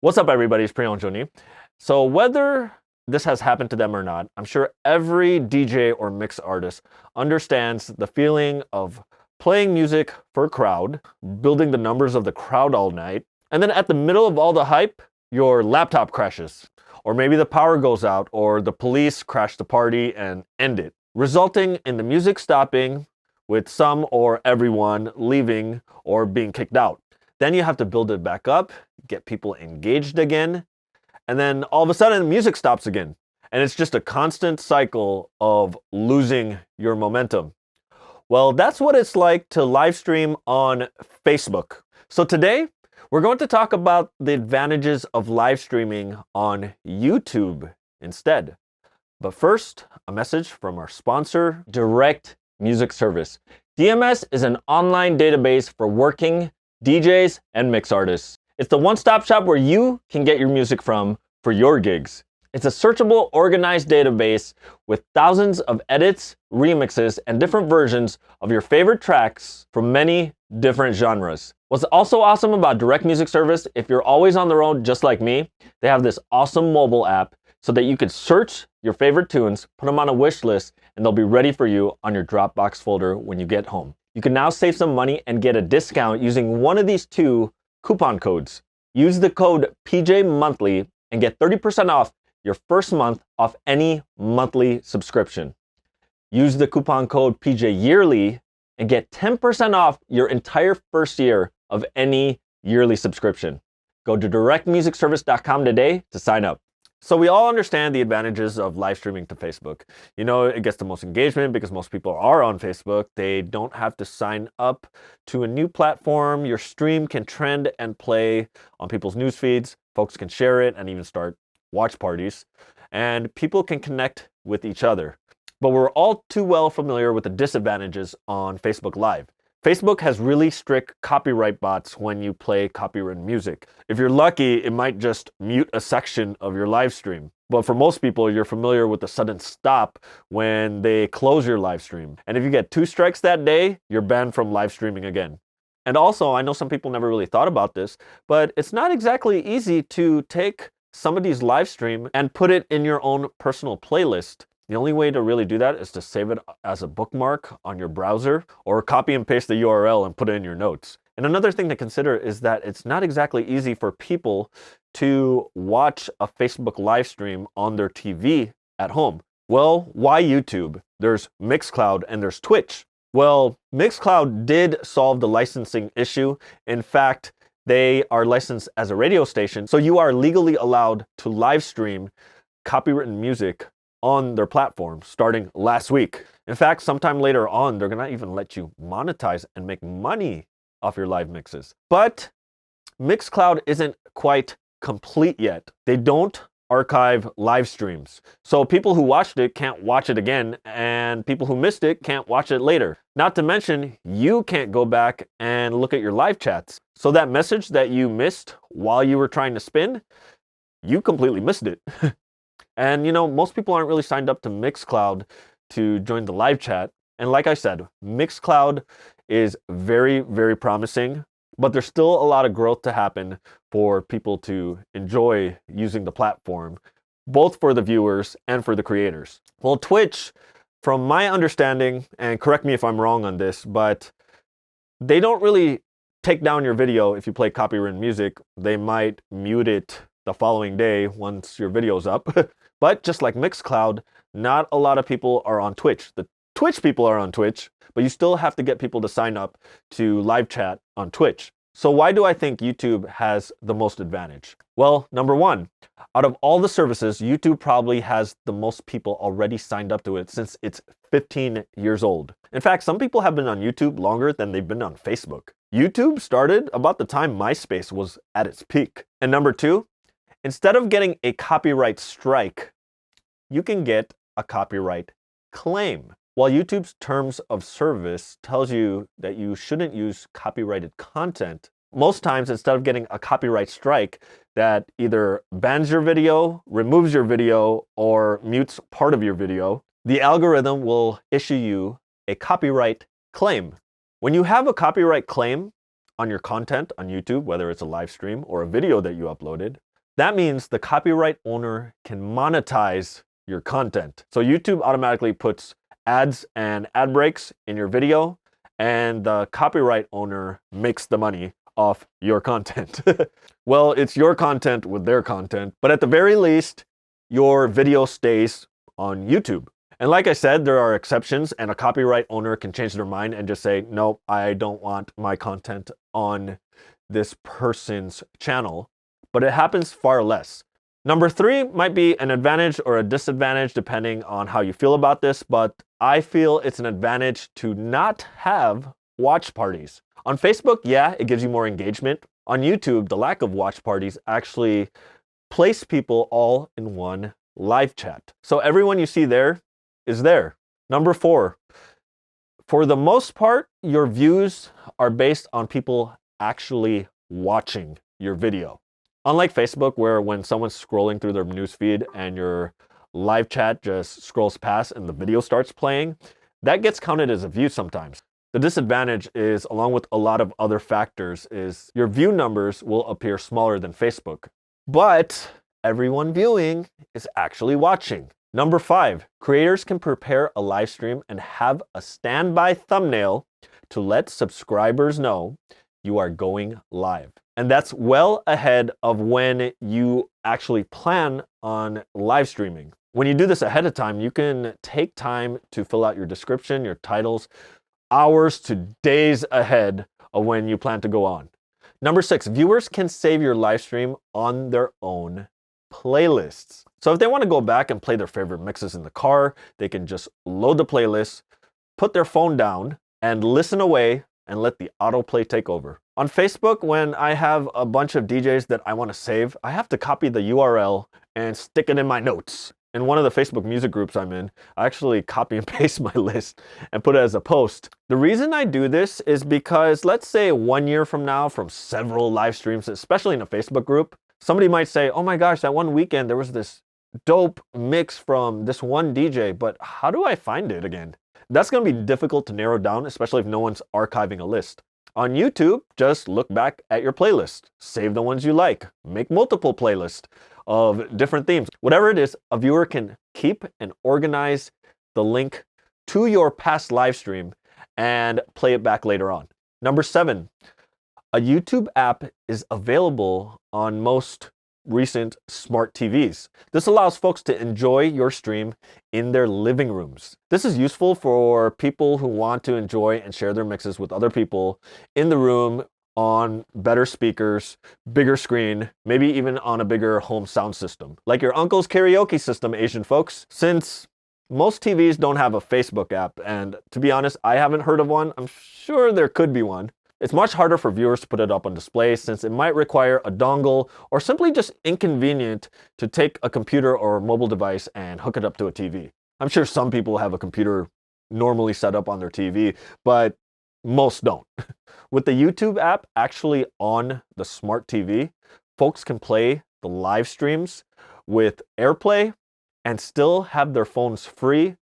What's up, everybody? It's Priyon Joni. So whether this has happened to them or not, I'm sure every DJ or mix artist understands the feeling of playing music for a crowd, building the numbers of the crowd all night, and then at the middle of all the hype, your laptop crashes. Or maybe the power goes out, or the police crash the party and end it, resulting in the music stopping with some or everyone leaving or being kicked out. Then you have to build it back up, get people engaged again, and then all of a sudden the music stops again. And it's just a constant cycle of losing your momentum. Well, that's what it's like to live stream on Facebook. So today, we're going to talk about the advantages of live streaming on YouTube instead. But first, a message from our sponsor, Direct Music Service. DMS is an online database for working DJs and mix artists. It's the one-stop shop where you can get your music from for your gigs. It's a searchable, organized database with thousands of edits, remixes, and different versions of your favorite tracks from many different genres. What's also awesome about Direct Music Service, if you're always on the road just like me, they have this awesome mobile app so that you can search your favorite tunes, put them on a wish list, and they'll be ready for you on your Dropbox folder when you get home. You can now save some money and get a discount using one of these two coupon codes. Use the code PJMonthly and get 30% off your first month off any monthly subscription. Use the coupon code PJYearly and get 10% off your entire first year of any yearly subscription. Go to directmusicservice.com today to sign up. So we all understand the advantages of live streaming to Facebook. You know, it gets the most engagement because most people are on Facebook. They don't have to sign up to a new platform. Your stream can trend and play on people's news feeds. Folks can share it and even start watch parties. And people can connect with each other. But we're all too well familiar with the disadvantages on Facebook Live. Facebook has really strict copyright bots when you play copyrighted music. If you're lucky, it might just mute a section of your live stream. But for most people, you're familiar with the sudden stop when they close your live stream. And if you get 2 strikes that day, you're banned from live streaming again. And also, I know some people never really thought about this, but it's not exactly easy to take somebody's live stream and put it in your own personal playlist. The only way to really do that is to save it as a bookmark on your browser or copy and paste the URL and put it in your notes. And another thing to consider is that it's not exactly easy for people to watch a Facebook live stream on their TV at home. Well, why YouTube? There's Mixcloud and there's Twitch. Well, Mixcloud did solve the licensing issue. In fact, they are licensed as a radio station, so you are legally allowed to live stream copywritten music on their platform starting last week. In fact, sometime later on, they're gonna even let you monetize and make money off your live mixes. But Mixcloud isn't quite complete yet. They don't archive live streams. So people who watched it can't watch it again, and people who missed it can't watch it later. Not to mention, you can't go back and look at your live chats. So that message that you missed while you were trying to spin, you completely missed it. And you know, most people aren't really signed up to Mixcloud to join the live chat. And like I said, Mixcloud is very, very promising, but there's still a lot of growth to happen for people to enjoy using the platform, both for the viewers and for the creators. Well, Twitch, from my understanding, and correct me if I'm wrong on this, but they don't really take down your video if you play copyrighted music. They might mute it the following day once your video's up. But just like Mixcloud, not a lot of people are on Twitch. The Twitch people are on Twitch, but you still have to get people to sign up to live chat on Twitch. So why do I think YouTube has the most advantage? Well, number one, out of all the services, YouTube probably has the most people already signed up to it since it's 15 years old. In fact, some people have been on YouTube longer than they've been on Facebook. YouTube started about the time MySpace was at its peak. And number two, instead of getting a copyright strike, you can get a copyright claim. While YouTube's terms of service tells you that you shouldn't use copyrighted content, most times instead of getting a copyright strike that either bans your video, removes your video, or mutes part of your video, the algorithm will issue you a copyright claim. When you have a copyright claim on your content on YouTube, whether it's a live stream or a video that you uploaded, That means the copyright owner can monetize your content. So YouTube automatically puts ads and ad breaks in your video, and the copyright owner makes the money off your content. Well, it's your content with their content, but at the very least, your video stays on YouTube. And like I said, there are exceptions, and a copyright owner can change their mind and just say, nope, I don't want my content on this person's channel, but it happens far less. Number 3 might be an advantage or a disadvantage depending on how you feel about this, but I feel it's an advantage to not have watch parties. On Facebook, yeah, it gives you more engagement. On YouTube, the lack of watch parties actually place people all in one live chat. So everyone you see there is there. Number 4, for the most part, your views are based on people actually watching your video. Unlike Facebook, where when someone's scrolling through their newsfeed and your live chat just scrolls past and the video starts playing, that gets counted as a view sometimes. The disadvantage is, along with a lot of other factors, is your view numbers will appear smaller than Facebook. But everyone viewing is actually watching. Number 5, creators can prepare a live stream and have a standby thumbnail to let subscribers know you are going live. And that's well ahead of when you actually plan on live streaming. When you do this ahead of time, you can take time to fill out your description, your titles, hours to days ahead of when you plan to go on. Number 6, viewers can save your live stream on their own playlists. So if they want to go back and play their favorite mixes in the car, they can just load the playlist, put their phone down, and listen away and let the autoplay take over. On Facebook, when I have a bunch of DJs that I want to save, I have to copy the URL and stick it in my notes. In one of the Facebook music groups I'm in, I actually copy and paste my list and put it as a post. The reason I do this is because, let's say 1 year from now, from several live streams, especially in a Facebook group, somebody might say, oh my gosh, that one weekend there was this dope mix from this one DJ, but how do I find it again? That's going to be difficult to narrow down, especially if no one's archiving a list. On YouTube, just look back at your playlist, save the ones you like, make multiple playlists of different themes. Whatever it is, a viewer can keep and organize the link to your past live stream and play it back later on. Number 7, a YouTube app is available on most recent smart TVs. This allows folks to enjoy your stream in their living rooms. This is useful for people who want to enjoy and share their mixes with other people in the room on better speakers, bigger screen, maybe even on a bigger home sound system. Like your uncle's karaoke system, Asian folks. Since most TVs don't have a Facebook app, and to be honest, I haven't heard of one. I'm sure there could be one. It's much harder for viewers to put it up on display since it might require a dongle or simply just inconvenient to take a computer or mobile device and hook it up to a TV. I'm sure some people have a computer normally set up on their TV, but most don't. With the YouTube app actually on the smart TV, folks can play the live streams with AirPlay and still have their phones free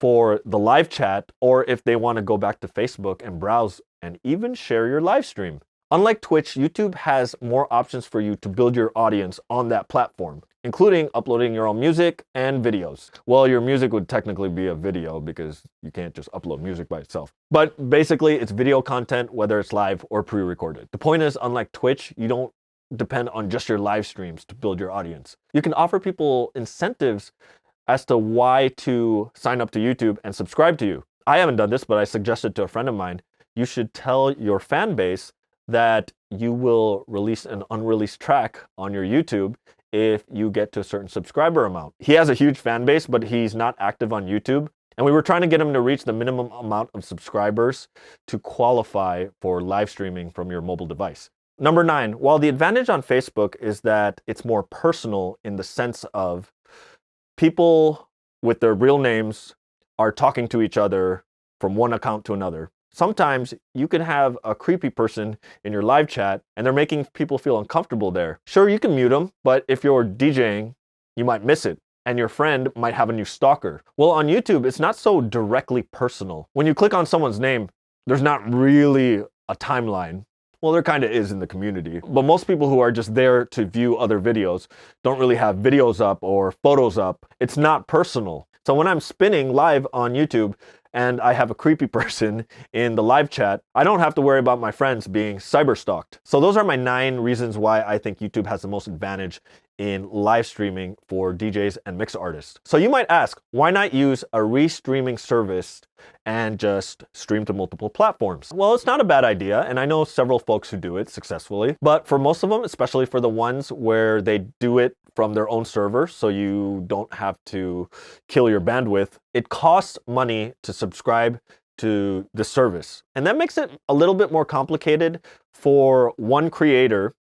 for the live chat, or if they want to go back to Facebook and browse and even share your live stream. Unlike Twitch, YouTube has more options for you to build your audience on that platform, including uploading your own music and videos. Well, your music would technically be a video because you can't just upload music by itself. But basically, it's video content, whether it's live or pre-recorded. The point is, unlike Twitch, you don't depend on just your live streams to build your audience. You can offer people incentives as to why to sign up to YouTube and subscribe to you. I haven't done this, but I suggested to a friend of mine, you should tell your fan base that you will release an unreleased track on your YouTube if you get to a certain subscriber amount. He has a huge fan base, but he's not active on YouTube. And we were trying to get him to reach the minimum amount of subscribers to qualify for live streaming from your mobile device. Number 9, while the advantage on Facebook is that it's more personal in the sense of people with their real names are talking to each other from one account to another. Sometimes you can have a creepy person in your live chat and they're making people feel uncomfortable there. Sure, you can mute them, but if you're DJing, you might miss it and your friend might have a new stalker. Well, on YouTube, it's not so directly personal. When you click on someone's name, there's not really a timeline Well, there kind of is in the community, but most people who are just there to view other videos don't really have videos up or photos up. It's not personal. So when I'm spinning live on YouTube and I have a creepy person in the live chat, I don't have to worry about my friends being cyberstalked. So those are my 9 reasons why I think YouTube has the most advantage in live streaming for DJs and mix artists. So you might ask, why not use a restreaming service and just stream to multiple platforms? Well, it's not a bad idea, and I know several folks who do it successfully, but for most of them, especially for the ones where they do it from their own server, so you don't have to kill your bandwidth, it costs money to subscribe to the service. And that makes it a little bit more complicated for one creator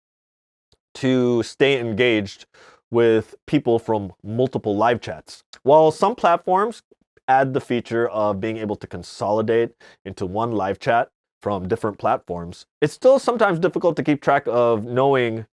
to stay engaged with people from multiple live chats. While some platforms add the feature of being able to consolidate into one live chat from different platforms, it's still sometimes difficult to keep track of knowing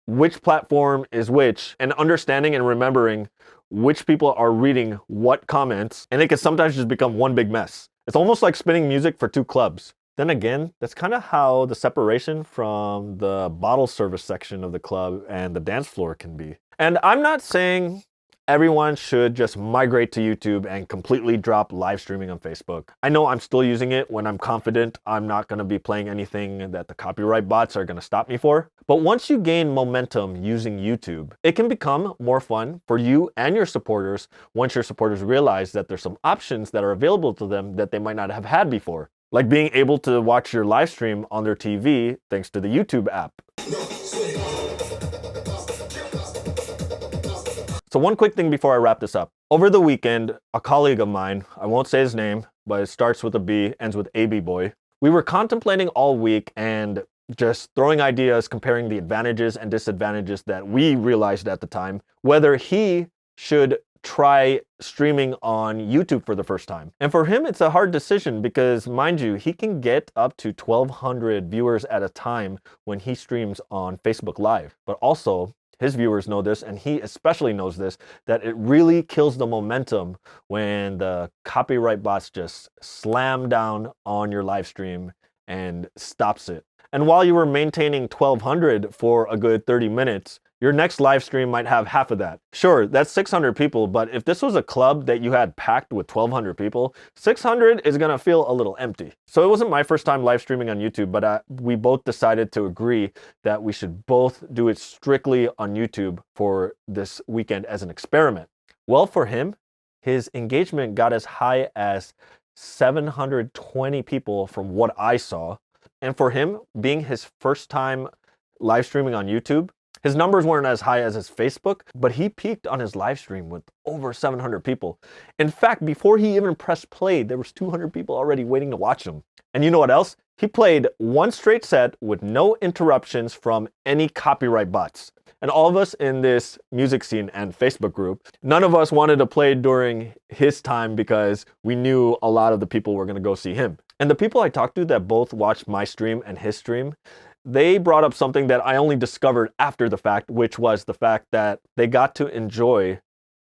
which platform is which and understanding and remembering which people are reading what comments, and it can sometimes just become one big mess. It's almost like spinning music for 2 clubs. Then again, that's kind of how the separation from the bottle service section of the club and the dance floor can be. And I'm not saying everyone should just migrate to YouTube and completely drop live streaming on Facebook. I know I'm still using it when I'm confident I'm not going to be playing anything that the copyright bots are going to stop me for. But once you gain momentum using YouTube, it can become more fun for you and your supporters once your supporters realize that there's some options that are available to them that they might not have had before. Like being able to watch your live stream on their TV thanks to the YouTube app. So one quick thing before I wrap this up. Over the weekend, a colleague of mine, I won't say his name, but it starts with a B, ends with AB boy. We were contemplating all week and just throwing ideas, comparing the advantages and disadvantages that we realized at the time, whether he should try streaming on YouTube for the first time. And for him, it's a hard decision because, mind you, he can get up to 1,200 viewers at a time when he streams on Facebook Live. But also, his viewers know this, and he especially knows this, that it really kills the momentum when the copyright bots just slam down on your live stream and stops it. And while you were maintaining 1,200 for a good 30 minutes, your next live stream might have half of that. Sure, that's 600 people, but if this was a club that you had packed with 1,200 people, 600 is gonna feel a little empty. So it wasn't my first time live streaming on YouTube, but we both decided to agree that we should both do it strictly on YouTube for this weekend as an experiment. Well, for him, his engagement got as high as 720 people from what I saw. And for him, being his first time live streaming on YouTube, his numbers weren't as high as his Facebook, but he peaked on his live stream with over 700 people. In fact, before he even pressed play, there was 200 people already waiting to watch him. And you know what else? He played one straight set with no interruptions from any copyright bots. And all of us in this music scene and Facebook group, none of us wanted to play during his time because we knew a lot of the people were going to go see him. And the people I talked to that both watched my stream and his stream, they brought up something that I only discovered after the fact, which was the fact that they got to enjoy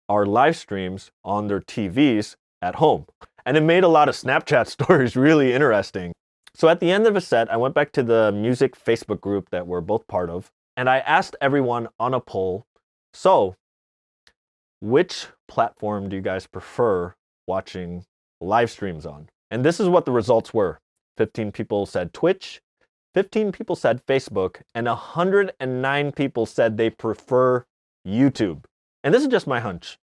our live streams on their TVs at home. And it made a lot of Snapchat stories really interesting. So at the end of a set, I went back to the music Facebook group that we're both part of, and I asked everyone on a poll, so which platform do you guys prefer watching live streams on? And this is what the results were. 15 people said Twitch, 15 people said Facebook, and 109 people said they prefer YouTube. And this is just my hunch.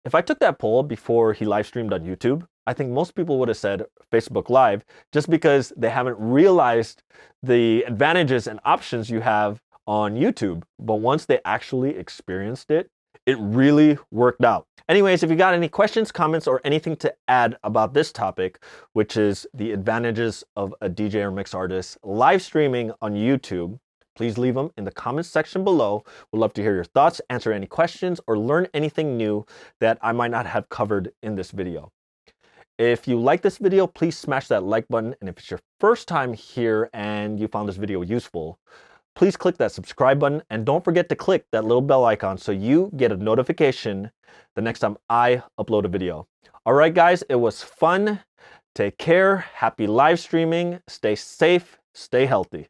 If I took that poll before he live streamed on YouTube, I think most people would have said Facebook Live just because they haven't realized the advantages and options you have on YouTube. But once they actually experienced it, it really worked out. Anyways, if you got any questions, comments, or anything to add about this topic, which is the advantages of a DJ or mix artist live streaming on YouTube, please leave them in the comments section below. We'd love to hear your thoughts, answer any questions, or learn anything new that I might not have covered in this video. If you like this video, please smash that like button. And if it's your first time here and you found this video useful, please click that subscribe button and don't forget to click that little bell icon so you get a notification the next time I upload a video. All right, guys, it was fun. Take care. Happy live streaming. Stay safe. Stay healthy.